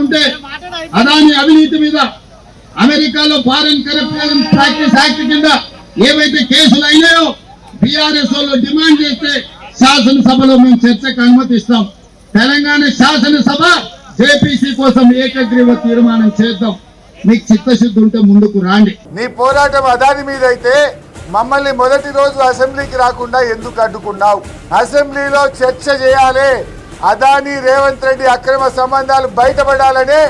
చూస్తుంటే అదాని అవినీతి మీద అమెరికాలో ఫారెన్ కరప్షన్ ప్రాక్టీస్ యాక్ట్ కింద ఏవైతే కేసులు అయినాయో బీఆర్ఎస్ వాళ్ళు డిమాండ్ చేస్తే శాసనసభలో మేము చర్చకు అనుమతిస్తాం. తెలంగాణ శాసనసభ జేపీసీ కోసం ఏకగ్రీవ తీర్మానం చేద్దాం. మీకు చిత్తశుద్ధి ఉంటే ముందుకు రాండి. నీ పోరాటం అదాని మీద అయితే మమ్మల్ని మొదటి రోజు అసెంబ్లీకి రాకుండా ఎందుకు అడ్డుకున్నావు? అసెంబ్లీలో చర్చ చేయాలి. అదాని రేవంత్ రెడ్డి అక్రమ సంబంధాలు బయటపడాలనే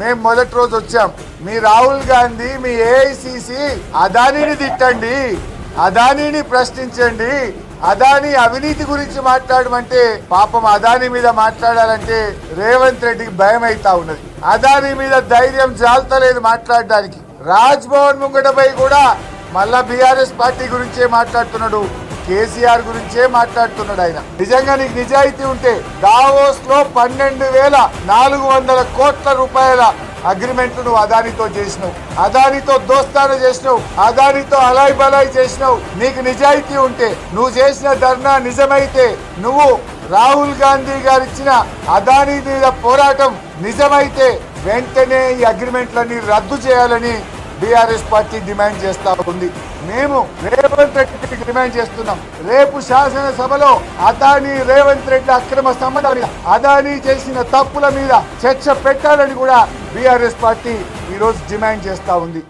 మేము మొదటి రోజు వచ్చాం. మీ రాహుల్ గాంధీ, మీ ఏఐసిసి అదానిని తిట్టండి, అదానిని ప్రశ్నించండి. అదాని అవినీతి గురించి మాట్లాడమంటే పాపం అదాని మీద మాట్లాడాలంటే రేవంత్ రెడ్డికి భయం అవుతా ఉన్నది. అదాని మీద ధైర్యం జాలతలేదు మాట్లాడడానికి. రాజ్ భవన్ ముంగటపై కూడా మళ్ళా బీఆర్ఎస్ పార్టీ గురించే మాట్లాడుతున్నాడు, కేసీఆర్ గురించే మాట్లాడుతున్నాడు. ఆయన నిజంగా నీకు నిజాయితీ ఉంటే దావోస్ లో 12,400 కోట్ల రూపాయల అగ్రిమెంట్ నువ్వు అదానితో చేసినావు, అదానితో దోస్తాను చేసినావు, అదానితో అలాయ్ బలాయ్ చేసినావు. నీకు నిజాయితీ ఉంటే, నువ్వు చేసిన ధర్నా నిజమైతే, నువ్వు రాహుల్ గాంధీ గారు ఇచ్చిన అదాని మీద పోరాటం నిజమైతే వెంటనే ఈ అగ్రిమెంట్లన్నీ రద్దు చేయాలని బీఆర్ఎస్ పార్టీ డిమాండ్ చేస్తా ఉంది. మేము రేవంత్ రెడ్డికి డిమాండ్ చేస్తున్నాం. రేపు శాసనసభలో అదాని రేవంత్ రెడ్డి అక్రమ సంబంధాల మీద, అదాని చేసిన తప్పుల మీద చర్చ పెట్టాలని కూడా బీఆర్ఎస్ పార్టీ ఈరోజు డిమాండ్ చేస్తా ఉంది.